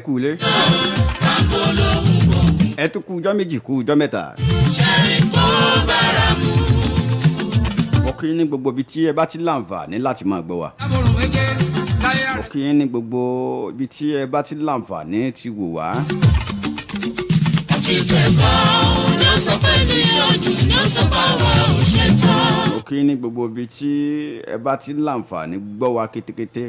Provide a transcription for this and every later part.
kú ilé ẹ tún kú ọjọ́ méjì kú ọjọ́ mẹ́ta. mo kí ní gbogbo ibi tí ẹ bá ti láǹfààní láti máa gbọ́ wa. mo kí ní gbogbo ibi tí ẹ bá ti láǹfààní ti wò wá. mo kí ní gbogbo ibi tí ẹ bá ti láǹfààní gbọ́ wa kétékété.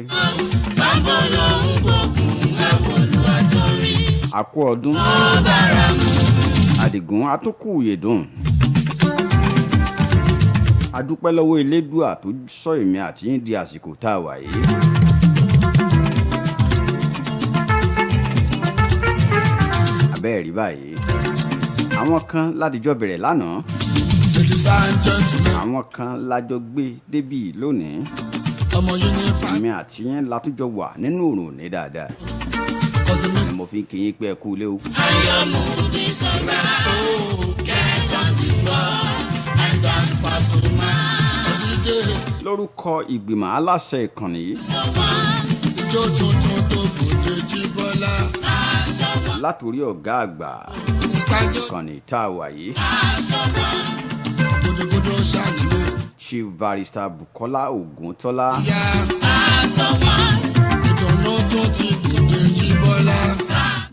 àkú ọdún àdìgún àtúnkù yèdùn adúpẹ́ lọ́wọ́ elédùà tó sọ èmi àti yín di àsìkò tá a wà yìí. abẹ́ẹ̀ rí báyìí àwọn kan ládìjọ́ bẹ̀rẹ̀ lánàá àwọn kan lájọ gbé débì lónìí èmi àti yín látújọ wà nínú òrùn ní dáadáa mo fi kí yín pé ẹ kú ilé o. lórúkọ ìgbìmọ̀ aláṣẹ ìkànnì yìí látòrí ọ̀gá àgbà ìkànnì tá a wà yìí Chief Barrister Bukola Oguntola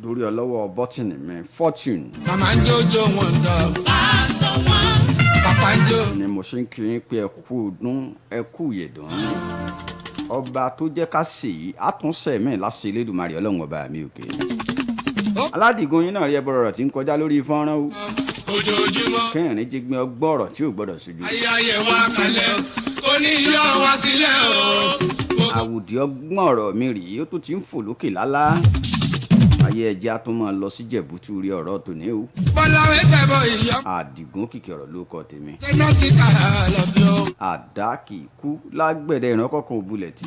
lórí ọlọ́wọ́ bọ́tìnì mi Fortune màmá ń jójó wọn dọ̀ pàpà ń jó. ni mo ṣe ń kí yín pé ẹ kú ọdún ẹ kú yèdùn ọba tó jẹ́ ká ṣe yìí àtúnṣe mi láṣẹ Elédùmarè Ọlọ́run ọba mi òkè. aládìgún yín náà rí ẹbọ ọ̀rọ̀ tí ń kọjá lórí fọ́nrán o ojoojúmọ́ kẹrin jígbìn ọgbọ́n ọ̀rọ̀ tí ò gbọ́dọ̀ ṣojú. ayé wa kalẹ̀ ó ní yọ wá sílẹ̀ o. àwùdí ọgbọ́n ọ̀rọ̀ mi rèé ó tó ti ń fò lókè lálá ayé ẹjẹ́ á tún máa lọ sí jẹ̀bútú rí ọ̀rọ̀ tòní o. bọ́láwé tẹ̀bọ̀ ìyá. àdìgún kìkì ọ̀rọ̀ ló kọ tèmi. tẹ́nà ti kà á lọ bí o. àdá kì í kú lágbẹ̀dẹ ìrànkọ́ kan òbúlẹ̀ tì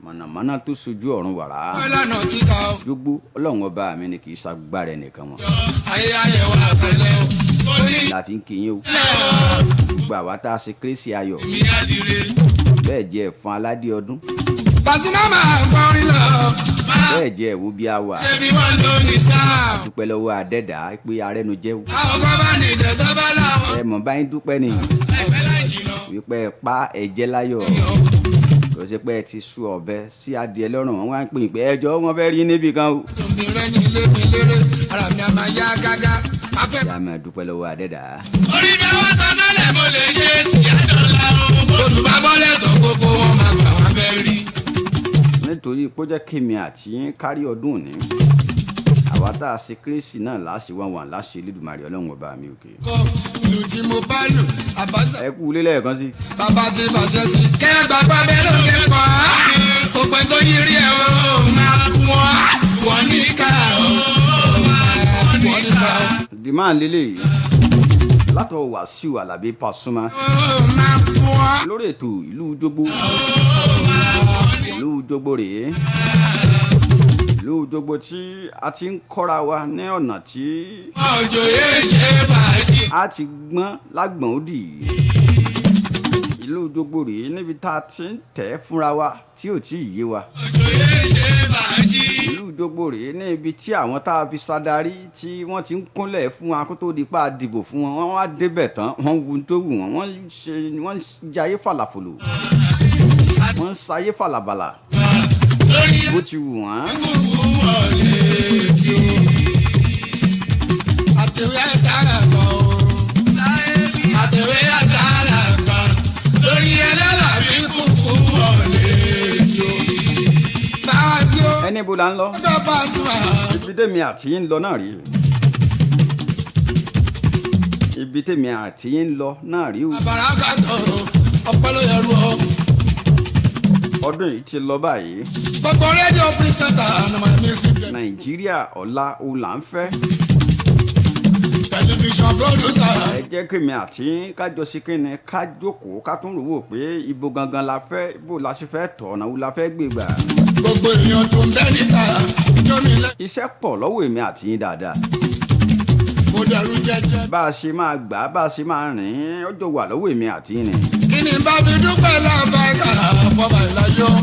mọ̀nàmọ́ná tó sojú ọ̀run wàrà. bọ́lánà ti kà ó. jogbo ọlọ́run ọba mi ni kì í ṣàgbára ẹnìkan wọn. ayé wa kalẹ̀ o. ó ní la fi ń kíyìn o. gbogbo àwa tá a ṣe kérésì ayọ̀ mi adire. bẹ́ẹ̀ jẹ́ ẹ̀fọn aládé ọdún Pasuma máa gbọ́rin lọ. bẹ́ẹ̀ jẹ́ ẹ̀wú bí a wà. ṣebí wọn ló ní sáà. dúpẹ́ lọ́wọ́ àdẹ́dà pé arẹ́nu jẹ́ o. àwọn kan bá ní ìjẹ́jọ́ bá láwọn. ẹ mọ̀ báyìí dúpẹ́ ni ẹgbẹ́ láì jìnnà. wípé ẹ pa ẹ̀jẹ̀ láyọ̀ kò sí pé ẹ ti sú ọ̀bẹ sí adìẹ lọ́rùn wọn wá ń pè pé ẹjọ́ wọn fẹ́ rí níbì kan o. tòmí rẹ ní ilé mi lérè ara mi a máa yá gágá. afẹ́ ìyá mi dúpẹ́ lọ́wọ́ àdẹ́dà. orí mi àwọn tán lálẹ́ mo lè ṣe é sí àdọ́là o. olùbábọ́lẹ̀ tó gbogbo wọn máa gbà wá fẹ́ rí. nítorí pé ó jẹ́ kémi àti yín kárí ọdún òní àwa tá a ṣe kérésì náà láṣẹ wọn wà láṣẹ Elédùmarè Ọlọ́run ọba mi òkè. kọ ìlú tí mo bá lù àbáṣà. ẹ kú ilé lẹ́ẹ̀kan sí. bàbá ti bàṣẹ sí. kẹ́ ẹ gbàgbọ́ bẹ́ẹ̀ ló ké pọ̀ á. òpin tó yí rí ẹ̀ o máa kú wọn. wọ́n ní ká o máa kú wọn ní ká o. dìmáà lélẹ̀ yìí látọ̀ Wàsíù Àlàbí Pasuma máa kú wọn. lórí ètò ìlú Jogbo ìlú Jogbo rèé ìlú Jogbo tí a ti ń kọ́ra wa ní ọ̀nà tí ọjọ́ yẹn ṣe bàjẹ́. a ti gbọ́n lágbọ̀n òdì ìlú Jogbo rèé níbi tá a ti ń tẹ̀ fúnra wa tí ò tí ì yé wa ọjọ́ yẹn ṣe bàjẹ́. ìlú Jogbo rèé níbi tí àwọn tá a fi ṣàdarí tí wọ́n ti ń kúnlẹ̀ fún wa kó tó di pa dìbò fún wọn wọ́n wá débẹ̀ tán wọ́n wu tó wù wọ́n wọ́n ń jayé fàlàfòlò wọ́n ń sayé fàlàbàlà lórí bó ti wù wọ́n. gbogbo wọlé tí o. àtẹ̀wé àtàrà kan o. àtẹ̀wé àtàrà kan. lórí ẹlẹ́là mi kúkú wọlé tí o. báwa tí o. ẹni bó la ń lọ ọjọ́ Pasuma. ibi tèmi àti yín ń lọ náà rí ibi tèmi àti yín ń lọ náà rí o. àbàrà kàtó ọpẹ́ ló yẹrù ọ. ọdún yìí ti lọ báyìí gbogbo rédíò pírísẹ̀tà ní my music. Nàìjíríà ọ̀la o là ń fẹ́ tẹlifíṣàn pírọ́dúsà. ẹ jẹ́ kémi àti yín kájọ sí kíni ká jókòó ká tún rò wò pé ibo gangan la fẹ́ ibo la ṣe fẹ́ tọ̀ ọ̀nà wo la fẹ́ gbé gbà. gbogbo èèyàn tó ń bẹ níta jómi lẹ. iṣẹ́ pọ̀ lọ́wọ́ èmi àti yín dáadáa mo dẹrù jẹjẹ. bá a ṣe máa gbà bá a ṣe máa rìn ọjọ́ wà lọ́wọ́ èmi àti yín ni. kí ni bá fi dúpẹ́ lábá ẹ̀ka fọba ìlàyọ̀.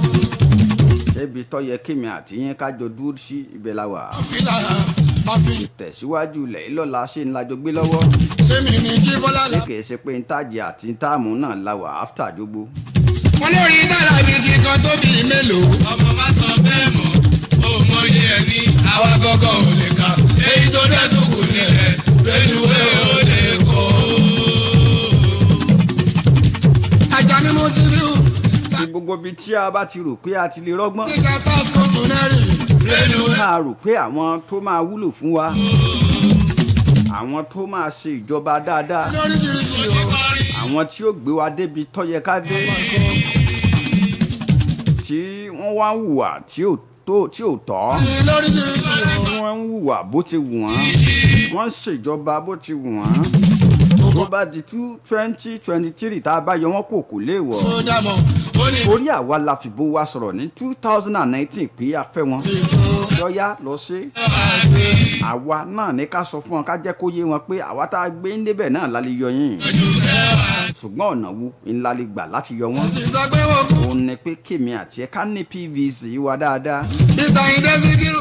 níbi tó yẹ kémi àti yín kájọ dúró sí ibẹ̀ la wà. fìlà àfi. tẹ̀síwájú ilẹ̀ ìlọ́la ṣe ń lajọ gbé lọ́wọ́. sẹ́mi ní jí bọ́lá la. kì í ṣe pé ntájì àti ntáàmù náà la wà áfítà jogbo. mo lórí dára mi ti kan tó bí mélòó. ọmọ má sọ bẹ́ẹ̀ mọ́ ó mọ iye ẹ̀ ní àwa gọ́gọ́ ò lè kà èyí tó dẹ́ tó kù ní ẹ̀ rẹ́lúwé ò lè kọ́. ajá ni mo ti rí o. tí gbogbo ibi tí a bá ti rò pé a ti lè rọ́gbọ́n. kíkà pásítọ̀ tún náà rí. rẹ́lúwé. máa rò pé àwọn tó máa wúlò fún wa àwọn tó máa ṣe ìjọba dáadáa lóríṣiríṣi o. àwọn tí ó gbé wa débi tó yẹ ká dé tí wọ́n wá ń hùwà tí ò tọ́ lóríṣiríṣi o. wọ́n ń hùwà bó ti wù wọ́n wọ́n ń ṣèjọba bó ti wù wọ́n tó bá di 2023 tá a bá yọ wọ́n kò léèwọ̀ sódà mọ́ ó ní. orí àwa la fìbò wa sọ̀rọ̀ ní 2019 pé a fẹ́ wọn lọ́yà lọ sí àwa náà ní ká sọ fún wọn ká jẹ́ kó yé wọn pé àwa tá a gbé ń débẹ̀ náà la lè yọ yín ṣùgbọ́n ọ̀nà wo ńlá lè gbà láti yọ wọn òun ni pé kèmí àti ẹ̀ ká ní PVC wa dáadáa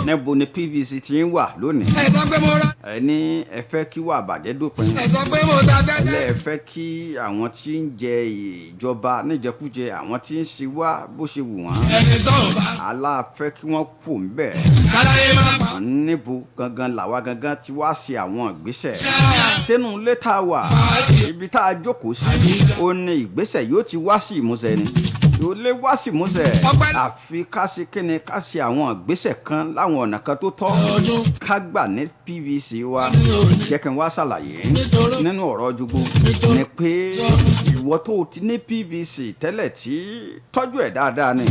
níbo ni PVC ti ń wà lónìí ẹ ní ẹ fẹ́ kí wà bàjẹ́ dópin ẹ fẹ́ kí àwọn tí ń jẹ ìjọba níjẹkújẹ àwọn tí ń ṣe wá bó ṣe wù wọ́n aláàfẹ́ kí wọ́n kù ń bẹ̀ níbo gangan làwa gangan ti wá ṣe àwọn ìgbésẹ̀ sínú ilé tá a wà ibi tá a jókòó sí ó ní ìgbésẹ̀ yóò ti wá sí ìmúṣẹ ni yóò lè wá sí ìmúṣẹ àfi ká ṣe kíni ká ṣe àwọn ìgbésẹ̀ kan láwọn ọ̀nà kan tó tọ́ ká gbà ní PVC wa jẹ́ kí n wá ṣàlàyé nínú ọ̀rọ̀ ojúgbó ni pé ìwọ tó ti ní PVC tẹ́lẹ̀ tí tọ́jú ẹ̀ dáadáa ni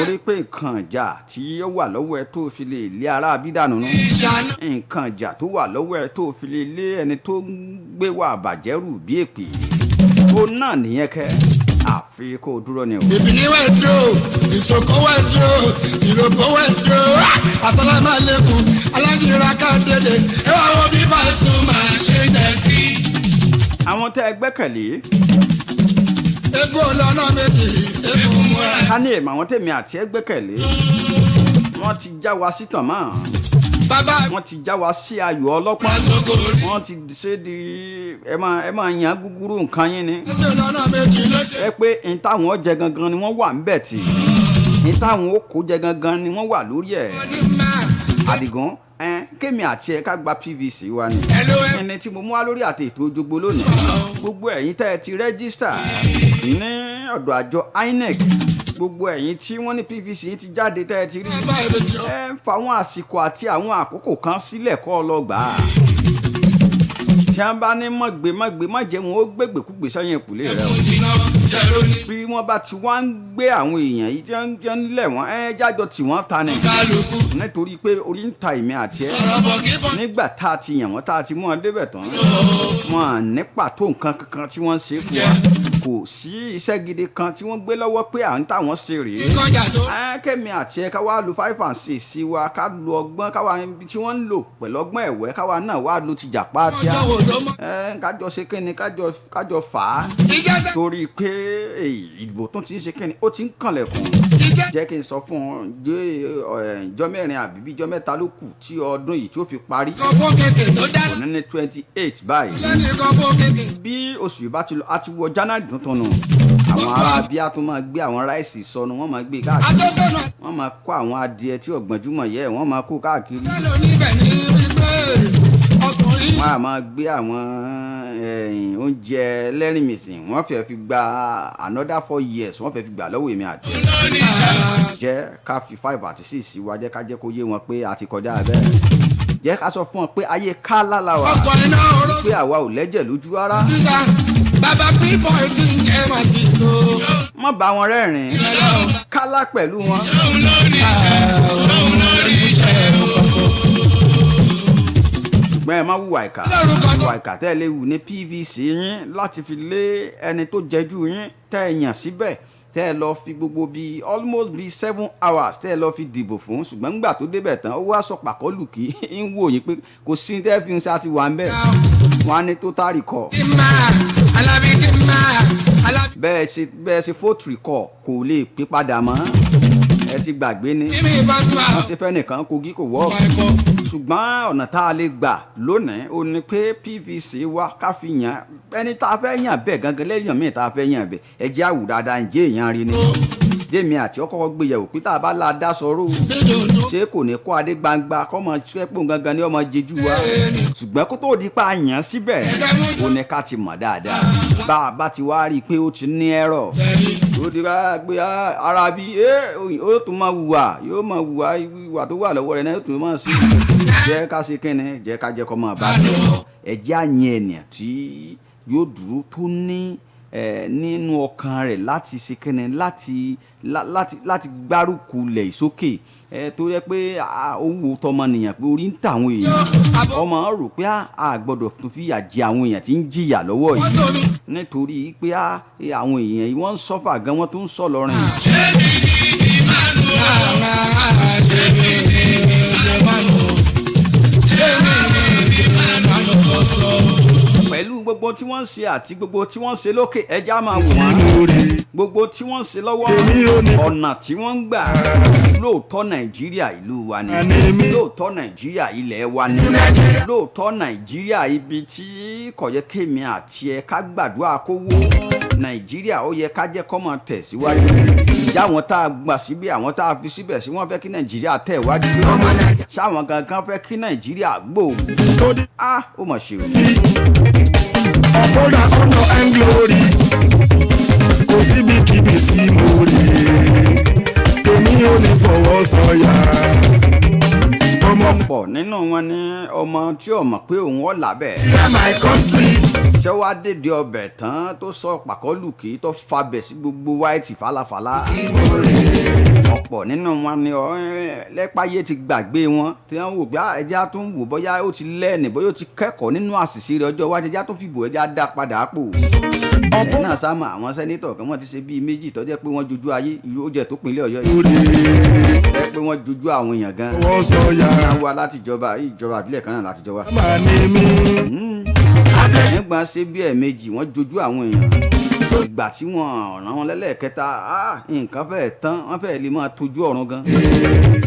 orí pé nǹkan ìjà tí ó wà lọ́wọ́ ẹ tó fi lè lé ara abídànù nù nǹkan ìjà tó wà lọ́wọ́ ẹ tó fi lè lé ẹni tó ń gbé wà bàjẹ́ rù bí èpè ó náà nìyẹn kẹ́ àfi kó o dúró ni o. ìbíní wẹ̀ dó ìsòkò wẹ̀ dó ìrògbò wẹ̀ dó àtàlámà lẹ́kùn alájìnrà káàdédé ẹ wá wọ bí Pasuma ṣe dẹ̀ sí. àwọn tẹ́ ẹ gbẹ́kẹ̀lé. egbò lọ́nà méjì egbò múra. ká ní èèmọ̀ àwọn tèmi àti ẹ gbẹ́kẹ̀lé wọ́n ti já wa sí tàn mọ́ wọ́n ti já wa sí ayò ọlọ́pàá wọ́n ti ṣe di ẹ máa yan gúgúrú nǹkan yín ni ẹ pé n táwọn jẹ gangan ni wọ́n wà ń bẹ̀ tì n táwọn ó kó jẹ gangan ni wọ́n wà lórí ẹ̀ Àdìgún kémi àti ẹ ká gba PVC wa ni ẹni tí mo mú wá lórí àti ètò Ojogbo lónìí gbogbo ẹ̀yin tẹ́ ẹ ti rẹ́gísítà ní ọ̀dọ̀ àjọ INEC gbogbo ẹ̀yin tí wọ́n ní PVC yìí ti jáde tẹ́ ẹ ti rí ẹ ń fa àwọn àsìkò àti àwọn àkókò kan sílẹ̀ kọ́ ọ lọ gbà á tí wọ́n bá ní má jẹ́ wọn ó gbégbèkúgbè sẹ́yìn ìpìlẹ̀ rẹ o bí wọ́n bá ti wá ń gbé àwọn èèyàn yìí jẹ́ ń lẹ̀ wọ́n jájọ tí wọ́n ta ni nítorí pé orí ń ta èmi àti ẹ nígbà tá a ti yàn wọ́n tá a ti mú wọn débẹ̀ tán wọn ní pàtó nǹkan kankan tí wọ́n ṣe fún wa kò sí iṣẹ́ gidi kan tí wọ́n gbé lọ́wọ́ pé à ń táwọn ṣe rèé kẹ́mi àti ẹ ká wá lo 5 and 6 sí wa ká lo ọgbọ́n ká wá ibi tí wọ́n ń lò pẹ̀lú ọgbọ́n ẹ̀wẹ́ ká wá náà wá lo ti jàpá tíá kájọ ṣe kíni kájọ fà á torí pé ìdìbò tó ti ń ṣe kíni ó ti ń kànlẹ̀kùn jẹ́ kí n sọ fún ọ ìjọ mẹ́rin àbí bí ìjọ mẹ́ta ló kù tí ọdún yìí tí ó fi parí òní ní 28 báyìí bí oṣù yìí bá ti lọ a ti wọ January tuntun nù àwọn ará bíi tó máa gbé àwọn ráìsì sọnù wọ́n máa gbé káàkiri wọ́n máa kó àwọn adìẹ tí ọ̀gbọ̀njúmọ̀ yẹ wọ́n máa kó káàkiri wọ́n á máa gbé àwọn oúnjẹ lẹ́rìnmìsìn wọ́n fẹ́ fi gba another 4 years wọ́n fẹ́ fi gbà lọ́wọ́ èmi àti jẹ́ ká fi 5 àti 6 wá jẹ́ ká jẹ́ kó yé wọn pé a ti kọjá bẹ́ẹ̀ jẹ́ ká sọ fún wọn pé ayé ká lálàwà pé àwa ò lẹ́jẹ̀ lójú rárá. bàbá pípọ̀ ètò ìjẹ́ wọn sí tó. má bá wọn rẹ́rìn-ín kálá pẹ̀lú wọn. ṣùgbọ́n ẹ má wùwà ìkà wùwà ìkà tẹ́ ẹ lè wù ní PVC yín láti fi lé ẹni tó jẹjú yín tẹ́ ẹ yàn síbẹ̀ tẹ́ ẹ lọ fi gbogbo bíi almost bíi 7 hours tẹ́ ẹ lọ fi dìbò fún ṣùgbọ́n nígbà tó débẹ̀ tán ó wá sọ pàkọ́lù kí ń wò yín pé kò sí tẹ́ ẹ fi ń ṣáà ti wà ń bẹ̀ wọ́n á ní total recall. bẹ́ẹ̀ ṣe vote recall kò lè pé padà mọ́ ẹ ti gbàgbé ni Kíni Pasuma? wọ́n ṣe fẹ́ nìkan Kogi kò wọ́ ṣùgbọ́n ọ̀nà tá a lè gbà lónìí ó ní pé PVC wa ká fi yàn ẹni tá a fẹ́ yàn bẹ́ẹ̀ gangan lẹ́yìn míì tá a fẹ́ yàn bẹ́ẹ̀ ẹ jẹ́ àwù dáadáa ǹjẹ́ èèyàn rí ni jẹ́mi àti ọkọ̀ gbéyàwó pé tá a bá la dá sọ̀rọ̀ ṣé kò ní kó adé gbangba kọ́ mọ ṣẹ́pọ̀ gangan ní ọmọ jejú wa ṣùgbọ́n kó tó di pa yàn síbẹ̀ ó ní ká ti mọ̀ dáadáa bá a bá ti wá rí i pé ó ti ní ẹ̀rọ ó ti rà gbé ara bí ó tún máa wùwà yóò máa wùwà ìwà tó wà lọ́wọ́ rẹ̀ náà yóò tún máa sí jẹ́ ká ṣe kínni jẹ́ ká jẹ́ kọ́ máa bá a lọ ẹ̀jẹ̀ àyẹn ènìyàn tí yóò dúró tó ní nínú ọkàn rẹ̀ láti ṣe kínni láti gbárùkù lẹ̀ sókè tó yẹ pé owó tọmọnìyàn pé orí ń ta àwọn èèyàn ọmọ rò pé a gbọ́dọ̀ tún fìyà jẹ àwọn èèyàn tí ń jìyà lọ́wọ́ yìí nítorí pé àwọn èèyàn wọ́n ń sọ́fà gan wọ́n tún ń sọ lọ́rùn. ṣé mi ní ìmánu ṣé mi ní ìmánu ṣé mi ní ìmánu kò sọ. pẹ̀lú gbogbo tí wọ́n ń ṣe àti gbogbo tí wọ́n ń ṣe lókè ẹja máa wò wọ́n gbogbo tí wọ́n ń ṣe lọ́wọ́ ọ̀nà tí wọ́n ń gbà lóòótọ́ Nàìjíríà ìlú wa ni lóòótọ́ Nàìjíríà ilẹ̀ wa ni lóòótọ́ Nàìjíríà ibi tí kò yẹ kémi àti ẹ ká gbàdúrà kó wó Nàìjíríà ó yẹ ká jẹ́ kó máa tẹ̀ síwájú ìjà àwọn tá a gbà síbí àwọn tá a fi síbẹ̀ sí wọ́n fẹ́ kí Nàìjíríà tẹ̀ wájú sáwọn gangan fẹ́ kí Nàìjíríà gbòòrò ó mà ṣe o. Ọ̀pọ̀dà ọ̀nà and glory kò síbi kíbi tí mo rí èmi ò ní fọwọ́ sọ̀yà. Ọ̀pọ̀ nínú wọn ní ọmọ tí ò mọ̀ pé òun ọ̀ làbẹ̀. My country. ṣé wàá dèdè ọbẹ̀ tán tó sọ pàkọ́lù kì í tó fabẹ̀ sí gbogbo wáìtì falafala. ọ̀pọ̀ nínú wọn ni lẹ́pàáyé ti gbàgbé wọn tí wọ́n wò bí ẹja tó ń wò bóyá ó ti lẹ́ẹ̀nì bóyá ó ti kẹ́kọ̀ọ́ nínú àṣìṣe rẹ̀ ọjọ́ iwájú ẹja tó fìbò ẹja dá padà pò. ẹ̀ náà sáà mọ̀ àwọn sẹ́nítọ̀ kan wọ́n ti ṣe bíi méjì tó jẹ́ pé wọ́n jojú ayé ó jẹ́ tó pinlẹ̀ Ọ̀yọ́ yìí. ẹ pé wọ́n jojú àwọn èèyàn gan. Fọwọ́ sọ̀yà. wọ́n wá láti ìjọba ìbílẹ̀ kan náà láti jọba. Màá ní mi. nígbà ṣe bí ẹ̀ẹ̀mejì wọ́n jojú àwọn èèyàn ìgbà tí wọ́n ràn wọ́n lẹ́lẹ́kẹta nǹkan fẹ́ẹ̀ tán wọ́n fẹ́ẹ̀ lè máa tójú ọ̀run gan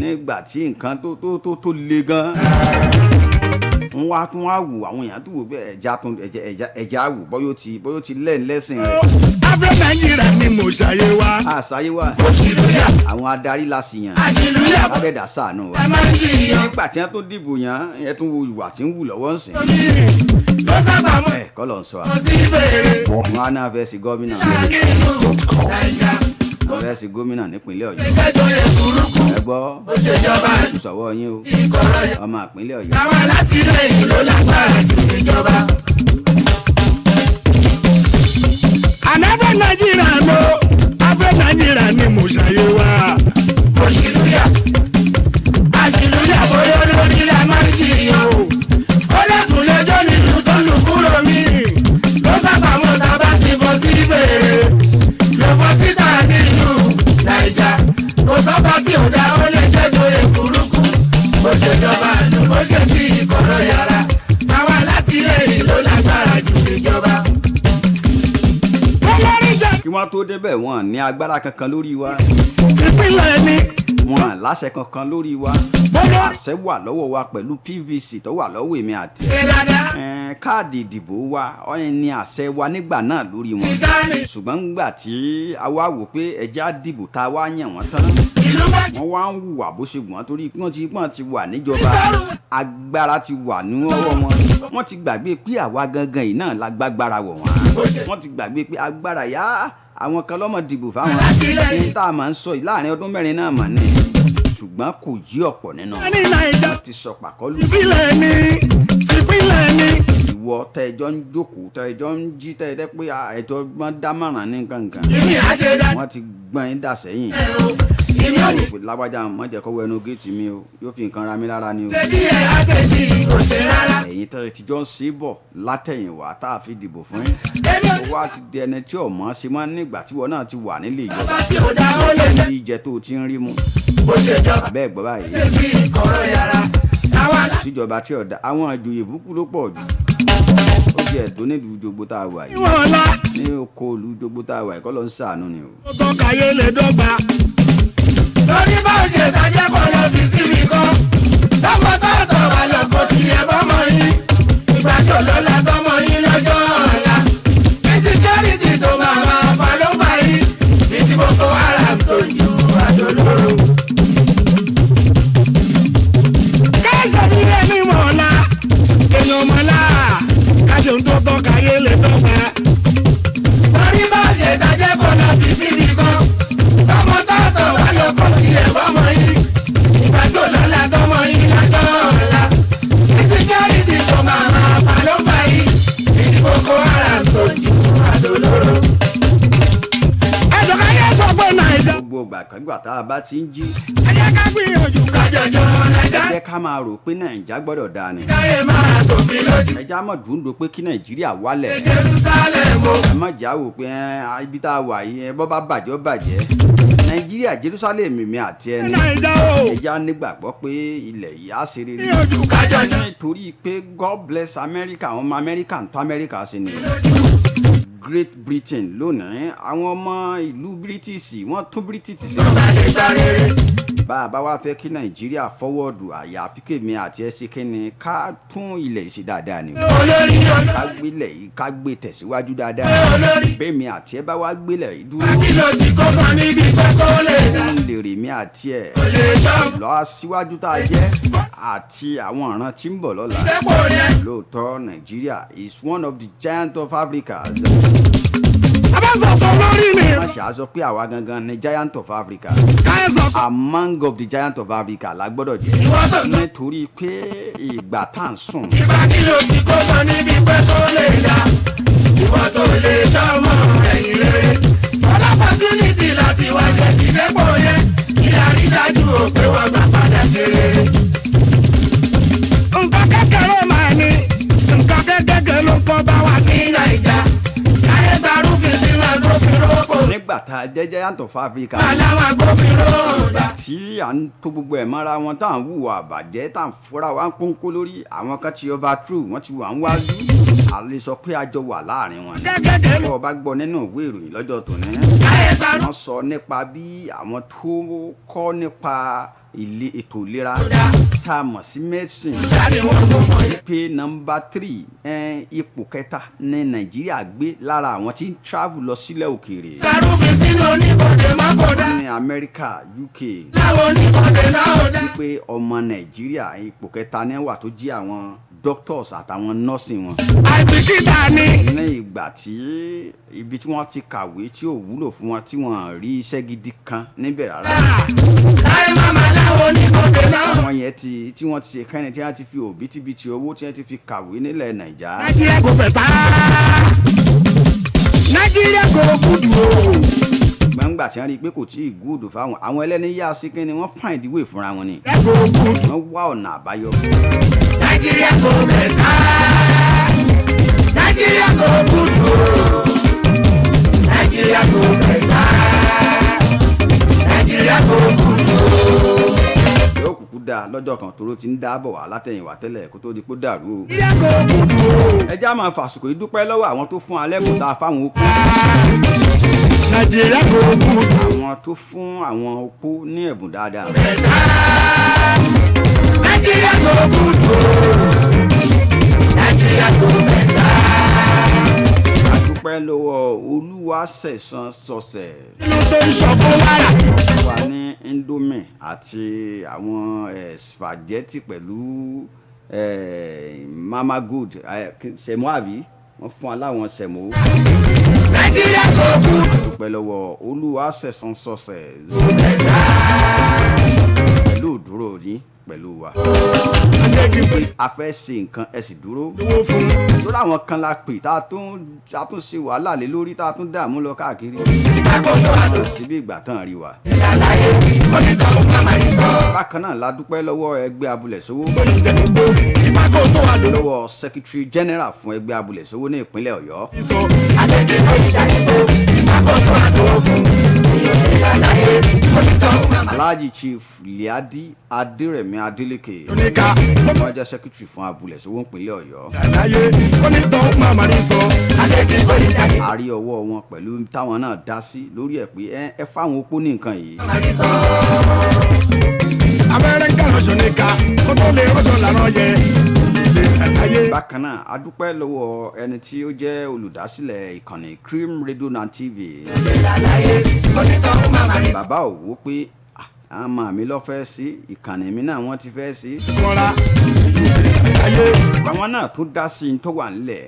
nígbà tí nǹkan tó le gan wọ́n wá tún wá wò àwọn èèyàn tó wò bí ẹja wò bọ́yọ̀ ti lẹ́sìn rẹ̀. Afẹ́ Nàìjíríà ni mo ṣàyè wa. àṣàyè wa Òṣìlúyà. àwọn adarí la sì yàn Àṣìlúyà. lábẹ́dà ṣàánú wa Ẹ máa ń ṣìyàn. nígbà tí wọ́n tó dìbò yàn ẹ̀ tún wo ìwà tí ń wù lọ́wọ́ ń sìn. Ló sábà mọ̀. kọ́ ló ń sọ Kò sí fèrè. wọn á náà fẹ́ sí gómìnà Nínú Nàìjà. fẹ́ sí gómìnà nípínlẹ̀ Ọ̀yọ́ Ìkẹ́jọ́ yẹ burúkú. ẹ gbọ́ Ó ṣèjọba. ìṣọwọ́ yín o Ìkọ̀rọ̀ yẹ. ọmọ ìpínlẹ̀ Ọ̀yọ́. Àwọn alátìlẹyìn ló lágbára jù níjọba. Ànáfẹ́ Nàìjíríà ló Afẹ́ Nàìjíríà ni mo ṣàyè wa. Òṣìlúyà. Àṣìlúyà bóyá lórí la máa ń ṣìyàn o. Ó lẹ́tùn lẹ́jọ́ nílùú tó lù kúrò mí. Ló sábà mọ̀ tá a bá ti fọ́ sí fèrè. Ló fọ́ síta nílùú Nàìjà. Kò sọ́ba tí ò dá ó lè jẹ́jọ́ èkúrúkú. Bó ṣe jọba ló bó ṣe ti ìkọ̀rọ̀ yàrá. Àwọn alátìlẹyìn ló lágbára jù níjọba. kí wọ́n tó débẹ̀ wọn ní agbára kankan lórí wa Ìpínlẹ̀ ni wọn láṣẹ kankan lórí wa bọ́lá àṣẹ wà lọ́wọ́ wa pẹ̀lú PVC tó wà lọ́wọ́ èmi àti ṣe dáadáa. káàdì ìdìbò wa ọyẹn ní àṣẹ wa nígbà náà lórí wọn Ìsáni ṣùgbọ́n nígbà tí a wá wò pé ẹja dìbò tá a wá yàn wọ́n tán ìlú bá wọ́n wá ń hùwà bó ṣe wọ́n torí pé wọ́n ti wà níjọba agbára ti wà ní ọwọ́ wọn wọ́n ti gbàgbé pé àwa gangan yìí náà la gbàgbára wọ̀ wọ́n wọ́n ti gbàgbé pé agbára yá àwọn kan lọ́mọ dìbò fáwọn ní tá a máa ń sọ yìí láàrin ọdún mẹ́rin náà mà ní ṣùgbọ́n kò yí ọ̀pọ̀ nínú wọn ní Nàìjà. wọ́n ti sọ pàkọ́lù Ìpínlẹ̀ ni ìpínlẹ̀ ni ìwọ tẹ́ẹ̀jọ́ ń jókòó tẹ́ẹ̀jọ́ ń jí tẹ́ẹ̀jọ́ pé ẹ̀jọ́ gbọ́n dámọ̀ràn ní kankan ìmí àṣẹdá. wọ́n ti gbọ́n yín dà sẹ́yìn Ìmí ò ní lágbájá mọ̀jẹ̀ kọ́ wẹnu géètì mi o yóò fi nǹkan ra mi lára ni o ṣe díẹ̀ àtẹ̀tì kò ṣe rárá. ẹ̀yin tẹ́ẹ̀ tí jọ ń ṣe bọ̀ látẹ̀yìnwá tá a fi dìbò fún yín Èmi ò ó wá ti di ẹni tí ọ̀mọ́ ṣe máa ń nígbà tí wọn náà ti wà nílé ìjọba bá tí ò dá ó lè jẹ́. ìjẹ tó o ti ń rí mu Bó ṣe jọba abẹ́ ẹ̀gbọ́n báyìí ṣe tí ìkọ̀rọ̀ yàrá. Àwọn síjọba tí ọ̀dà àwọn àjòyè burúkú ló pọ̀ jù ó jẹ́ tó nílùú jogbo tá a wà yìí aláwọ̀ ọ̀la ní oko ìlú jogbo tá a wà yìí kọ́ ló ń ṣàánú ni o. tó kàyé lè dọ́gba. Lórí ṣe dájẹ́ kọ́ lọ fi síbi kan tọmọ tọ́tọ̀ wà lọ́kọ̀ tiẹ̀ bọ́mọ yín ìgbà tó lọ́la tọmọ yín lọ́jọ́ ọ̀la insecurity tó máa fa ló fà yín bí tí Boko Haram tó ju àdólóró. káṣọ ní ẹni mọ̀ọ́lá èèyàn mọ̀ọ́lá káṣọ tó tọ́ káyé lè dọ́gba. torí bá ṣe dájẹ́ kọ́ lọ fi síbi kan tọmọ tọ́tọ̀ wà lọ́kọ̀ tiẹ̀ bọ́mọ yín ìgbà tó lọ́la tọmọ yín lọ́jọ́ ọ̀la insecurity tó máa fa ló fà yín bí tí Boko Haram tó ju àdólóró. ẹ̀sọ́ káyé sọ pé nàìjà. gbogbo gbàgbà tá a bá ti ń jí ẹ jẹ́ ká gbìyànjú kájọjọ́ nàìjà. ẹ jẹ́ ká máa rò pé nàìjà gbọ́dọ̀ dáa ni. káyé máa tòfin lójú. ẹ já mọ̀ dùndùn pé kí nàìjíríà wálẹ̀. Jerusalem o. ẹ má jà wò pé ibi tá a wà yìí bọ́ bá bàjẹ́ ó bàjẹ́. nàìjíríà Jerusalem mi àti ẹni. nàìjà o. ẹ já nígbàgbọ́ pé ilẹ̀ yìí á ṣe rere. gbìyànjú kájọjọ́. nítorí pé God bless America àwọn ọmọ America ń tó America sí ni. Great Britain lónìí àwọn ọmọ ìlú British wọ́n tún British sí. ọba lè gba rere. bá a bá wá fẹ́ kí nàìjíríà fọwọ́dù àyàfi kèmí àti ẹsẹ̀ kínní ká tún ilẹ̀ ìṣe dáadáa ni. olórí ká gbélẹ̀ yìí ká gbé tẹ̀síwájú dáadáa. olórí. bẹ́ẹ̀mi àti ẹ bá wá gbélẹ̀ yìí dúró. kí ló ti kókó níbi kókó lè dá. ń lè rèmí àti ẹ̀. kò lè tọ́. lọ síwájú tá a jẹ́ àti àwọn ọ̀ràn tí ń bọ̀ lọ́la. dépò yẹn. lóòótọ́ nàìjíríà is one of the giants of Africa. abáṣọ̀tọ̀ lórí mi. má ṣe àṣọ pé àwa gangan ni giant of Africa. káyọ̀sọ̀. among of the giant of Africa la gbọ́dọ̀ jẹ́. ìwọ tó sọ. nítorí pé ìgbà tá à ń sùn. ìgbà kí ló ti kókó níbi kókó lè dá. ìwọ tó lè tọ́mọ ẹ̀yìn rere. opportunity láti wá ṣẹ̀ṣì dépò yẹn. kí la rí dájú o pé wọ́n gbà padà ṣe rere. nǹkan kékeré máa ní nǹkan kékeré ló kọ́ bá wa ní nàìjà. káyé gbarúfin sínú agbófinró kò. nígbà tá a jẹ́ giant of Africa. aláwọ̀ agbófinró dá. tí à ń tó gbogbo ẹ̀ mọ́ra wọn tá à ń hùwà àbàjẹ́ tá à ń fọ́ra wa ń pọ́nkó lórí àwọn kan ti overthrow wọ́n ti wà ń wájú. a lè sọ pé a jọ wà láàrin wọn. gẹ́gẹ́ bọ́ ọ bá gbọ́ nínú ìwé ìròyìn lọ́jọ́ tòní. káyé gbarú. wọ́n sọ nípa bí àwọn tó kọ́ nípa ètò ìlera tá a mọ̀ sí medicine. sáré wọn kò mọ̀ yẹn. pé nọ́mbà 3 ipò kẹta ní nàìjíríà gbé lára àwọn tí ń travel lọ sílẹ̀ òkèèrè. gbarúfin sínú oníbodè mọ́kòdá. ní amẹ́ríkà UK. láwọn oníbodè náà ó dá. wípé ọmọ nàìjíríà ipò kẹta ní wà tó jí àwọn doctors àtàwọn nọ́ọ̀sì wọn. àìbìkítà ni. ní ìgbà tí ibi tí wọ́n ti kàwé tí ò wúlò fún wọn tí wọ́n rí iṣẹ́ gidi kan níbẹ̀ rárá. láyé màmá láwọn oníbodè náà. àwọn yẹn tí wọ́n ti ṣe kẹ́ni tí wọ́n ti fi òbítíbitì owó tí wọ́n ti fi kàwé nílẹ̀ nàìjà. nàìjíríà kò bẹ̀tà. nàìjíríà kò gùdù o. gbàngbà tí wọ́n rí i pé kò tí ì gúdù fáwọn àwọn ẹlẹ́ni yá sí kí ni wọ́n find way fúnra wọn ni. kò gùdù. wọ́n wá ọ̀nà àbáyọ. nàìjíríà kò bẹ̀tà. nàìjíríà kò gùdù o. nàìjíríà kò bẹ̀tà. nàìjíríà kò gùdù o. yóò kúkú dáa lọ́jọ́ kan tóró ti ń dáàbọ̀ wá látẹ̀yìnwá tẹ́lẹ̀ kó tó di kó dàrú o. nàìjíríà kò gùdù o. ẹ já máa fàsùkò yìí dúpẹ́ lọ́wọ́ àwọn tó fún alẹ́ kò tá a fáwọn opó. nàìjíríà kò gùdù. àwọn tó fún àwọn opó ní ẹ̀bùn dáadáa. bẹ̀tà. nàìjíríà kò gùdù o. nàìjíríà kò bẹ̀tà. a dúpẹ́ lọ́wọ́ Olúwaṣẹ̀san sọ̀sẹ̀. inú tó ń sọ fún wàrà. wà ní Indomie àti àwọn spaghetti pẹ̀lú Mama Good sẹ̀mó àbí wọ́n fún wa láwọn sẹ̀mó. nàìjíríà kò gùdù. a dúpẹ́ lọ́wọ́ Olúwaṣẹ̀san sọ̀sẹ̀ pẹ̀lú òdúró yín pẹ̀lú wa. a fẹ́ ṣe nǹkan ẹ sì dúró. lórí àwọn kan la pè tá a tún ṣe wàhálà lé lórí tá a tún dààmú lọ káàkiri. síbí ìgbà tán rí wa. bákan náà la dúpẹ́ lọ́wọ́ ẹgbẹ́ Abúlẹ̀ Sówó. lọ́wọ́ secretary general fún ẹgbẹ́ Abúlẹ̀ Sówó ní ìpínlẹ̀ Ọ̀yọ́. Alhaji Chief Liadi Adérẹ̀mí Adélékè oníka wọ́n jẹ́ secretary fún abúlé sówó ìpínlẹ̀ Ọ̀yọ́. àlàyé onítọ̀ máa rí sọ alẹ́kí bóyí jáde. a rí ọwọ́ wọn pẹ̀lú táwọn náà dá sí lórí ẹ̀ pé ẹ fáwọn opó ní nǹkan yìí. abẹ́rẹ́ ń kàlọ́ sọ̀nìkà kó tó lè rọ́ṣọ̀ lànà yẹ ilé àlàyé. bákan náà a dúpẹ́ lọ́wọ́ ẹni tí ó jẹ́ olùdásílẹ̀ ìkànnì Cream Radio and TV. bàbá ò wò pé àwọn ọmọ mi lọ fẹ́ sí ìkànnì mi náà wọ́n ti fẹ́ sí. kọ́ra ilé àlàyé. àwọn náà tún dá sí i tó wà nílẹ̀.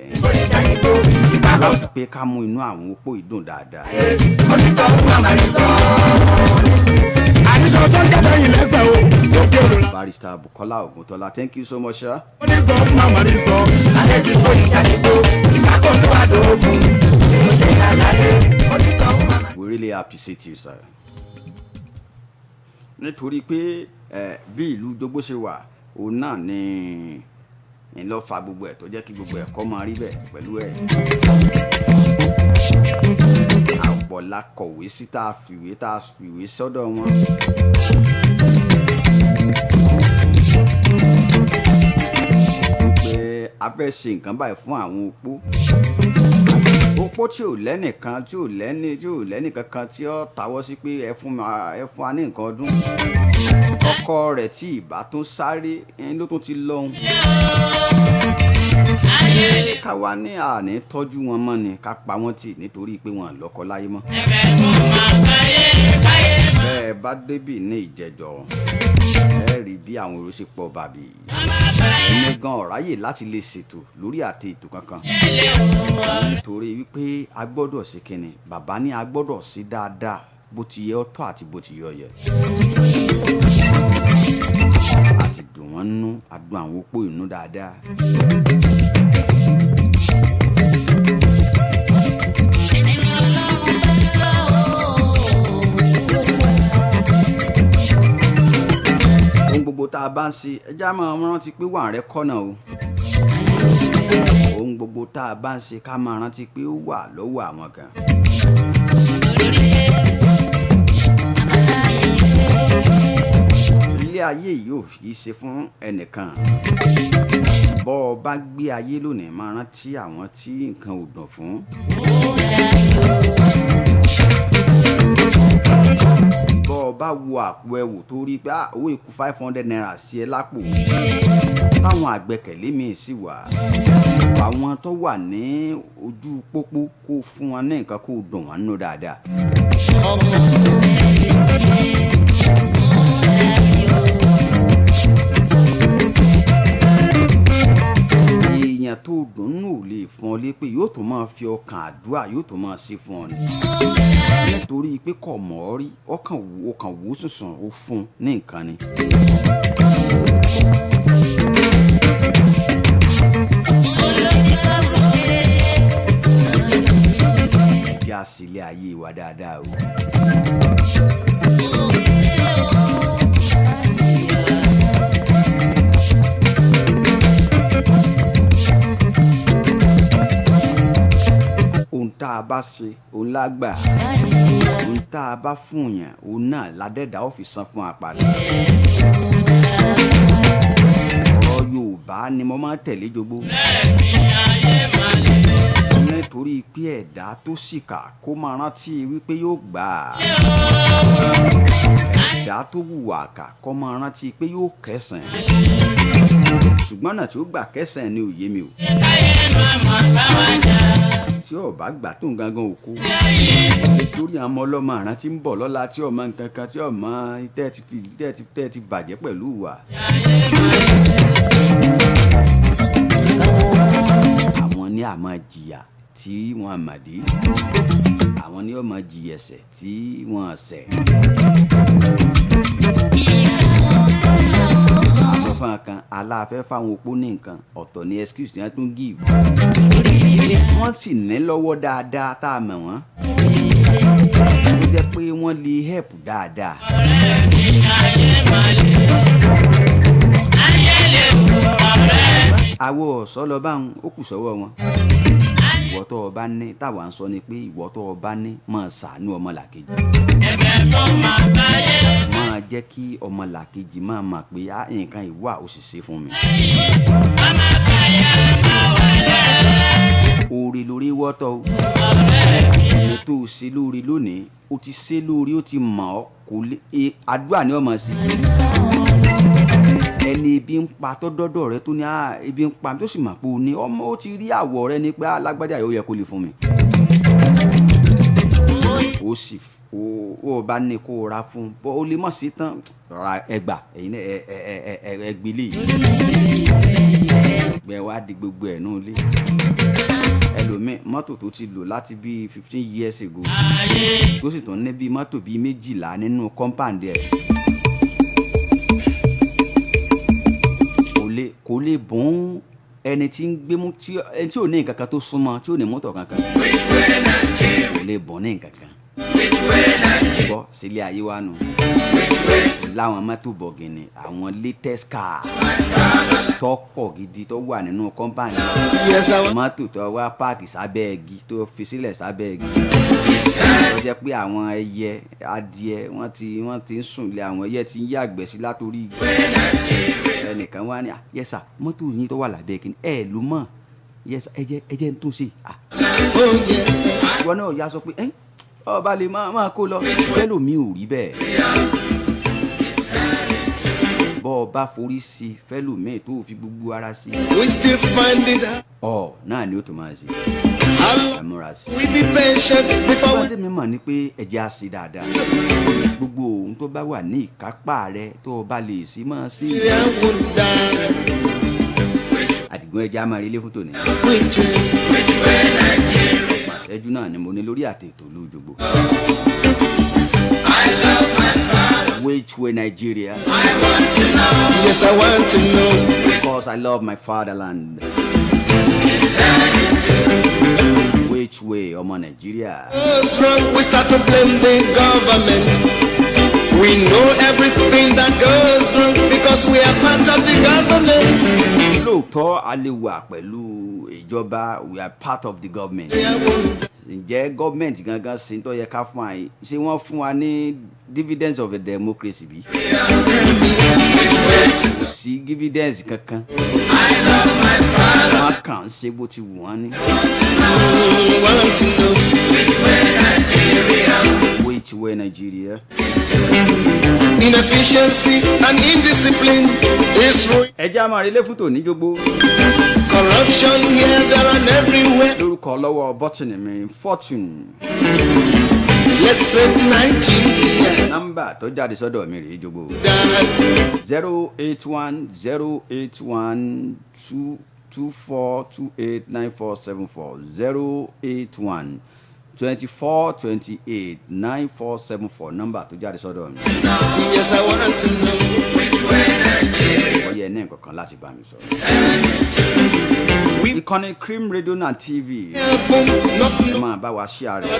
láti pé ká mú inú àwọn opó ìdùn dáadáa. àdìsọ tó ń kẹ́tọ̀ yìí lẹ́sẹ̀ o lókè òrùlà. Barrister Bukola Oguntola, thank you so much sir. onítọ̀ máa rí sọ alẹ́kí bóyí jáde tó ìbákọ̀ tó wà dòwó fún ilé àlàyé. onítọ̀ máa. We really appreciate you sir. nítorí pé bí ìlú Jogbo ṣe wà òun náà ni ló fa gbogbo ẹ̀ tó jẹ́ kí gbogbo ẹ̀kọ́ máa rí bẹ́ẹ̀ pẹ̀lú ẹ̀. àpọ̀ la kọ̀wé sí tá a fìwé sọ́dọ̀ wọn. pé a fẹ́ ṣe nǹkan báyìí fún àwọn opó tí ò lẹ́nìkan tí ò lẹ́nìkankan tí ó tawọ́ sí pé ẹ fún wa ní nǹkan ọdún. ọkọ rẹ̀ tí ìbá tún sáré ló tún ti lọ́hùn. ká wá ní àní tọ́jú wọn mọ́ ni ká pa wọ́n tì nítorí pé wọ́n lọ́kọ láyé mọ́. bẹ́ẹ̀ bá débì ní ìjẹjọ ẹ rí bí àwọn èrò ṣe pọ̀ bàbí. ẹni gan ọ̀ráyè láti lè ṣètò lórí àti ètò kankan. nítorí wípé a gbọ́dọ̀ ṣe kíni bàbá ní a gbọ́dọ̀ ṣe dáadáa bó ti yẹ ọ́ tọ́ àti bó ti yẹ ọ́ yẹ. a sì dùn wọ́n nú a dùn àwọn opó inú dáadáa. ohun gbogbo tá a bá ń ṣe ẹjá máa rántí pé wà rẹ kọ́nà o. ohun gbogbo tá a bá ń ṣe ká máa rántí pé ó wà lọ́wọ́ àwọn kan. ilé ayé yìí ò fi ṣe fún ẹnìkan. bọ́ ọ bá gbé ayé lónìí máa rántí àwọn tí nǹkan ò dùn fún. bọ́ ọ bá wo àpò ẹ̀wò tó rí pé owó ikú 500 naira sí ẹ lápò. táwọn àgbẹ̀kẹ̀lé mi sì wà. àwọn tó wà ní ojú pópó kó fún wọn ní nǹkan kó dùn wọn nù dáadáa. èèyàn tó dùnnú ò lè fún ọ lé pé yóò tó máa fi ọkàn àdúrà yóò tó máa ṣe fún ọ ni. nítorí pé kò mọ̀ ọ́ rí ọkàn wò sùnsùn ó fún ní nǹkan ni. ìjà sílé ayé wa dáadáa o. ohun tá a bá ṣe òun lágbà ohun tá a bá fún yàn òun náà ládẹ́dà ó fi san fún apàdé. ọ̀rọ̀ Yorùbá ni mo máa ń tẹ̀lé jogbo. nítorí pé ẹ̀dá tó ṣìkà kó máa rántí wípé yóò gbà á. ẹ̀dá tó hùwà kà kó máa rántí pé yóò kẹsàn-án. ṣùgbọ́n náà tí ó gbà kẹsàn-án ni ò yé mi o. tí ó bá gbà tó ń gangan òkú. nítorí àwọn ọlọ́mọ àrán tí ń bọ̀ lọ́la tí ọmọ nǹkan kan tí ọmọ tẹ́ ti bàjẹ́ pẹ̀lú wa. àwọn ní àmọ́ jìyà tí wọ́n màdí. àwọn ní ọmọ jìyà ẹ̀ṣẹ̀ tí wọ́n ṣẹ̀. àfẹ́fẹ́ kan aláfẹ́ fáwọn opó ní nǹkan ọ̀tọ̀ ní excuse tí wọ́n tún give. wọ́n sì ní lọ́wọ́ dáadáa tá a mọ̀ wọ́n. ó jẹ́ pé wọ́n lè help dáadáa. àwọ̀ ọ̀sọ́ lọ bá ń ó kù sọ́wọ́ wọn. ìwọ tó o bá ní táwa ń sọ ni pé ìwọ tó o bá ní máa ṣàánú ọmọlàkejì. máa jẹ́ kí ọmọlàkejì máa mọ̀ pé nǹkan ìwà ó sì ṣe fún mi. oore lórí wọ́tọ̀ o ètò ṣe lóore lónìí ó ti ṣe lóore ó ti mọ̀ ọ́ kò lè àdúrà ni ọmọ sí ẹni ebi ń pa tó dọ́dọ̀ rẹ tó ní ebi ń pa tó sì mọ̀ pé o ní ọmọ ó ti rí àwọ̀ rẹ ní pé alágbádá yóò yẹ kó lè fún mi ó sì ó bá ní kó ra fún bó o lè mọ̀ sí tán ra ẹgbà ẹ̀yin ẹgbìlì gbẹ wá di gbogbo ẹ̀ nù lé ẹlòmíì mọ́tò tó ti lò láti bí 15 years ago tó sì tún ní bí mọ́tò bí 12 nínú compound ẹ̀ kò lè bọ́n ẹni tí ń gbé mú ẹni tí ò ní nǹkan kan tó súnmọ́ tí ò ní mọ́tò kankan kò lè bọ́n ní nǹkan kan bọ́ sílé ayé wa nù láwọn mọ́tò bọ̀gìnì àwọn latest car tó pọ̀ gidi tó wà nínú kọ́mpáànì mọ́tò tó wá páàkì sábẹ́ igi tó fi sílẹ̀ sábẹ́ igi tó jẹ́ pé àwọn ẹyẹ adìẹ wọ́n ti ń sùn lé àwọn ẹyẹ tí ń yàgbẹ́ sí látòrí igi ẹnìkan wá ní yẹ́sà mọ́tò yín tó wà lábẹ́ igi ẹ̀ ló mọ̀ yẹ́sà ẹjẹ́ ń tún sí ìwọ náà yá sọ pé ọba lè máa kó lọ fẹ́lòmí ò rí bẹ́ẹ̀ bọ́ ọba forí sí fẹ́lòmí tó fi gbogbo ara sí náà ni ó tó máa ṣe ẹ̀múra sí ọdún mi mọ̀ ní pé ẹ̀jẹ̀ á sí dáadáa gbogbo ohun tó bá wà ní ìkápá rẹ tó ọba lè sí máa sí àdìgún ẹ̀jẹ̀ á máa rí ilé fún tòní ìṣẹ́jú náà ni mo ní lórí àti ètò olójúgbò. Which way Nigeria? I want to know. Yes, I want to know. Because I love my fatherland. Which way, ọmọ Nigeria? What's wrong? We start to blame the government. We know everything that goes wrong because we are part of the government. Lóòótọ́ a lè wà pẹ̀lú ìjọba, we are part of the government. Ǹjẹ́ gọ́ọ̀mẹ̀ntì gangan sí tó yẹ ká fún wa yìí? Ṣé wọ́n fún wa ní dividends of a democracy bí? Kò sí dividends kankan. Wọ́n kàn ń ṣe bó ti wù wọ́n ní. Which way Nigeria? Inefficiency and indiscipline is ruin. Ẹ jẹ́ àmọ́ ilé fún tòní jogbo. Corruption here, there and everywhere. Lórúkọ lọ́wọ́ bọ́tìnì mi Fortune. Let's save Nigeria. Nọ́mbà tó jáde sọ́dọ̀ mi rèé jogbo. 081-081-2428-9474 081-2428-9474 nọ́mbà tó jáde sọ́dọ̀ mi. Yes, I want to know which way Nigeria. Wọ́n yẹ ní nǹkan kan láti bá mi sọ. Ìkànnì Cream Radio and TV. Ẹ máa bá wa share rẹ̀.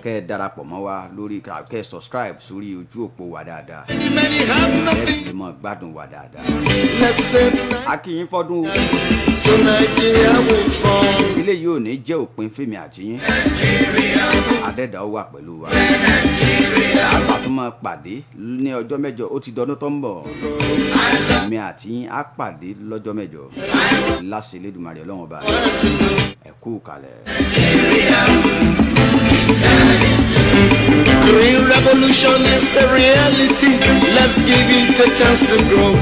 Kẹ́ ẹ darapọ̀ mọ́ wa lórí kẹ́ ẹ subscribe sórí ojú òpó wa dáadáa. Ẹ sì lè mọ̀ gbádùn wa dáadáa. Let's save Nigeria. A kí yín fọ́dún. So Nigeria will fall. Ilé yìí ò ní jẹ́ òpin fèmí àti yín. Adẹ́dàá ó wà pẹ̀lú wa. Àgbà tó máa pàdé ní ọjọ́ mẹ́jọ ó ti dọdún tó ń bọ̀. Èmi àti yín á pàdé lọ́jọ́ mẹ́jọ. Láṣẹ Elédùmarè Ọlọ́run Ọba. Ẹ kú kalẹ̀. Green revolution is a reality. Let's give it a chance to grow.